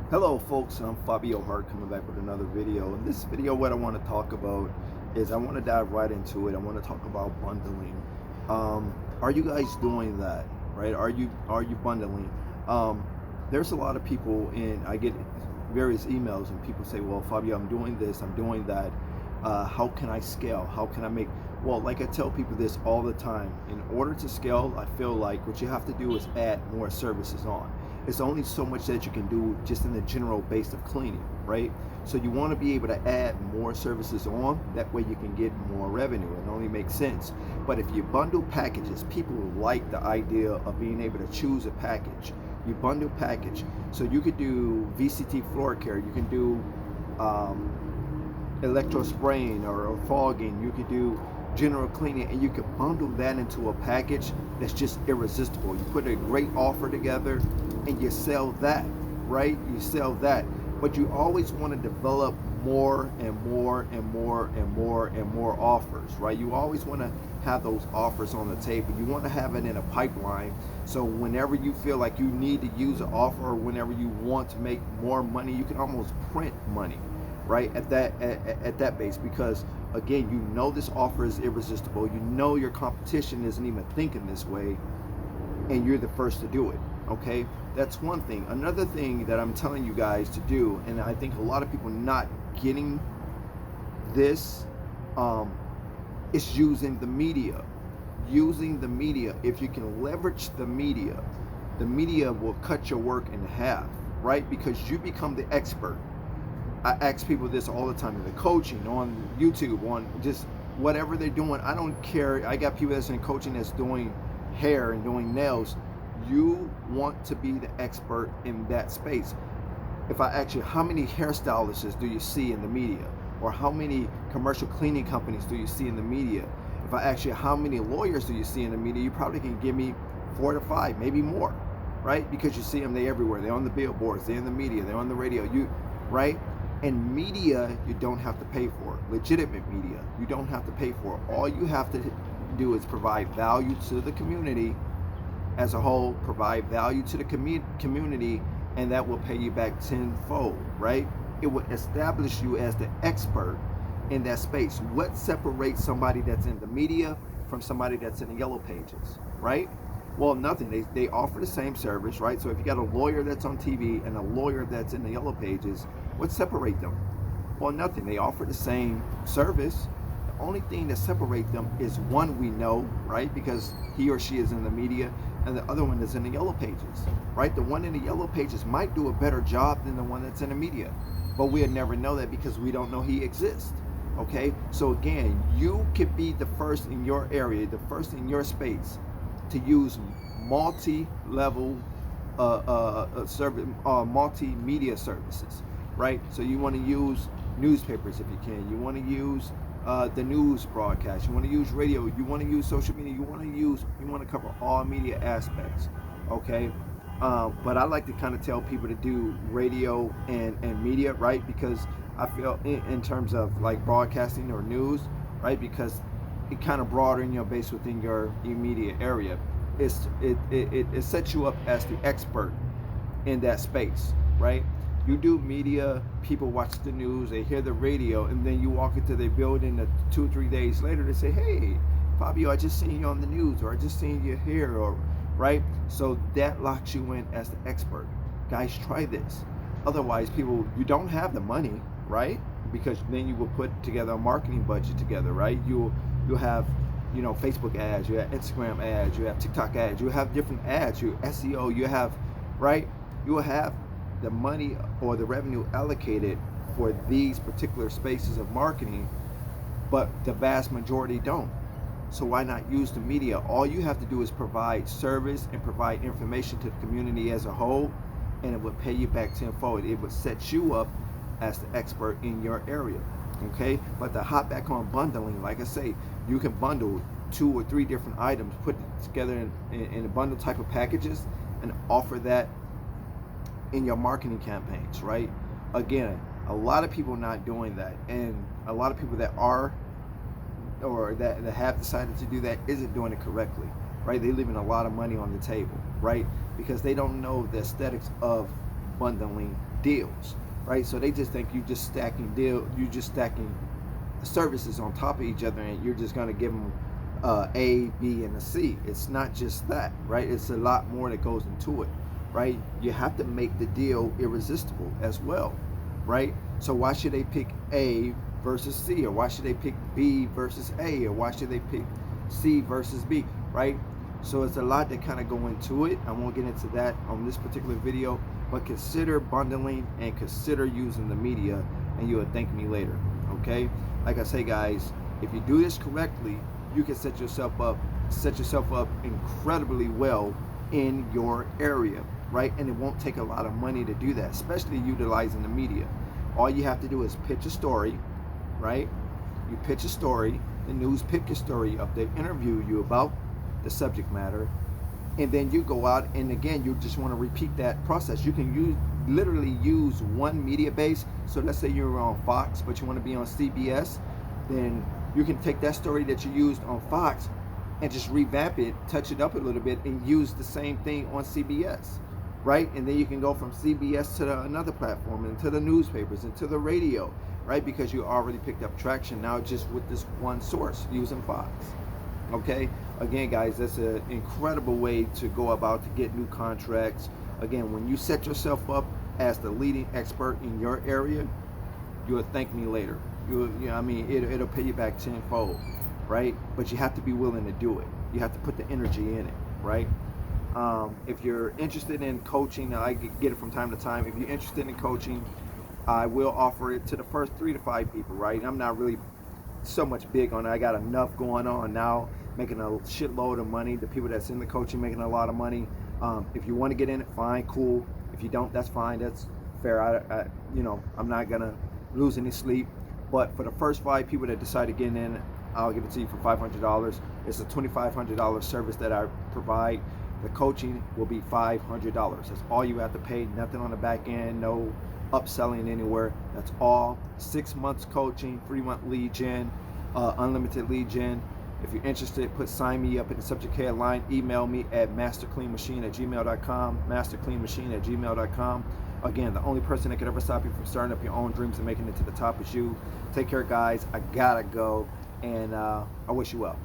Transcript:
Hello folks, I'm Fabio Hart coming back with another video. In this video what I want to talk about is I want to dive right into it. I want to talk about bundling. Are you guys doing that? Right? Are you bundling? Um, there's a lot of people and I get various emails and people say, well Fabio, I'm doing this, I'm doing that. How can I scale? How can I make well, like I tell people this all the time. In order to scale, I feel like what you have to do is add more services on. It's only so much that you can do just in the general base of cleaning, right? So you want to be able to add more services on. That way you can get more revenue. It only makes sense. But if you bundle packages, people like the idea of being able to choose a package. You bundle package, so you could do VCT floor care. You can do electro spraying or fogging. You could do general cleaning, and you can bundle that into a package that's just irresistible. You put a great offer together and you sell that, right? You sell that. But you always want to develop more and more and more and more and more offers, right? You always want to have those offers on the table. You want to have it in a pipeline, so whenever you feel like you need to use an offer, or whenever you want to make more money, you can almost print money, right, at that base, because again, you know this offer is irresistible. You know your competition isn't even thinking this way, and you're the first to do it. Okay, that's one thing. Another thing that I'm telling you guys to do, and I think a lot of people not getting this, um, is using the media. Using the media. If you can leverage the media will cut your work in half, right? Because you become the expert. I ask people this all the time in the coaching, on YouTube, on just whatever they're doing. I don't care. I got people that's in coaching that's doing hair and doing nails. You want to be the expert in that space. If I ask you, how many hairstylists do you see in the media? Or how many commercial cleaning companies do you see in the media? If I ask you, how many lawyers do you see in the media? You probably can give me 4 to 5, maybe more, right? Because you see them, they're everywhere. They're on the billboards, they're in the media, they're on the radio, right? And media, you don't have to pay for. Legitimate media, you don't have to pay for. All you have to do is provide value to the community as a whole, provide value to the community, and that will pay you back tenfold, right? It will establish you as the expert in that space. What separates somebody that's in the media from somebody that's in the yellow pages, right? Well, nothing. They offer the same service, right? So if you got a lawyer that's on TV and a lawyer that's in the yellow pages, what separates them? Well, nothing. They offer the same service. The only thing that separates them is one we know, right? Because he or she is in the media, and the other one is in the yellow pages, right? The one in the yellow pages might do a better job than the one that's in the media, but we'll never know that because we don't know he exists. Okay, so again, you could be the first in your area, the first in your space, to use multi-level multimedia services, right? So you want to use newspapers if you can. You want to use the news broadcast. You want to use radio. You want to use social media. You want to cover all media aspects. Okay, but I like to kind of tell people to do radio and media, right? Because I feel in terms of like broadcasting or news, right? Because it kind of broaden your base within your immediate area. It sets you up as the expert in that space, right? You do media, people watch the news, they hear the radio, and then you walk into their building 2 or 3 days later, they say, hey, Fabio, I just seen you on the news, or I just seen you here, or right? So that locks you in as the expert. Guys, try this. Otherwise, people, you don't have the money, right? Because then you will put together a marketing budget together, right? You'll have, Facebook ads, you have Instagram ads, you have TikTok ads, you have different ads, you SEO, you have, right? You will have the money or the revenue allocated for these particular spaces of marketing, but the vast majority don't. So why not use the media? All you have to do is provide service and provide information to the community as a whole, and it would pay you back tenfold. It would set you up as the expert in your area. Okay, but to hop back on bundling, like I say, you can bundle 2 or 3 different items, put it together in a bundle type of packages, and offer that in your marketing campaigns, right? Again, a lot of people not doing that, and a lot of people that are or that have decided to do that isn't doing it correctly, right? They're leaving a lot of money on the table, right? Because they don't know the aesthetics of bundling deals, right? So they just think you just stacking services on top of each other, and you're just going to give them A, B, and a C. It's not just that, right? It's a lot more that goes into it, right? You have to make the deal irresistible as well, right? So why should they pick A versus C, or why should they pick B versus A, or why should they pick C versus B, right? So it's a lot that kind of go into it. I won't get into that on this particular video, but consider bundling and consider using the media, and you will thank me later. Okay, like I say, guys, if you do this correctly, you can set yourself up incredibly well in your area, right? And it won't take a lot of money to do that, especially utilizing the media. All you have to do is pitch a story, right? You pitch a story, the news pick your story up, they interview you about the subject matter, and then you go out, and again, you just want to repeat that process. You can literally use one media base. So let's say you're on Fox, but you want to be on CBS, then you can take that story that you used on Fox and just revamp it, touch it up a little bit, and use the same thing on CBS, right? And then you can go from CBS to another platform, and to the newspapers, and to the radio, right? Because you already picked up traction now just with this one source using Fox. Okay, again, guys, that's an incredible way to go about to get new contracts. Again, when you set yourself up as the leading expert in your area, you'll thank me later. It'll pay you back tenfold, right? But you have to be willing to do it. You have to put the energy in it, right? If you're interested in coaching, I get it from time to time. If you're interested in coaching, I will offer it to the first 3 to 5 people, right? I'm not really so much big on it. I got enough going on now, making a shitload of money. The people that's in the coaching making a lot of money. If you want to get in it, fine, cool. If you don't, that's fine. That's fair. I'm not gonna lose any sleep. But for the first 5 people that decide to get in, I'll give it to you for $500. It's a $2,500 service that I provide. The coaching will be $500. That's all you have to pay. Nothing on the back end. No upselling anywhere. That's all. 6 months coaching, 3-month lead gen, unlimited lead gen. If you're interested, put sign me up in the subject headline. Email me at mastercleanmachine@gmail.com, mastercleanmachine@gmail.com. Again, the only person that could ever stop you from starting up your own dreams and making it to the top is you. Take care, guys. I gotta go, and I wish you well.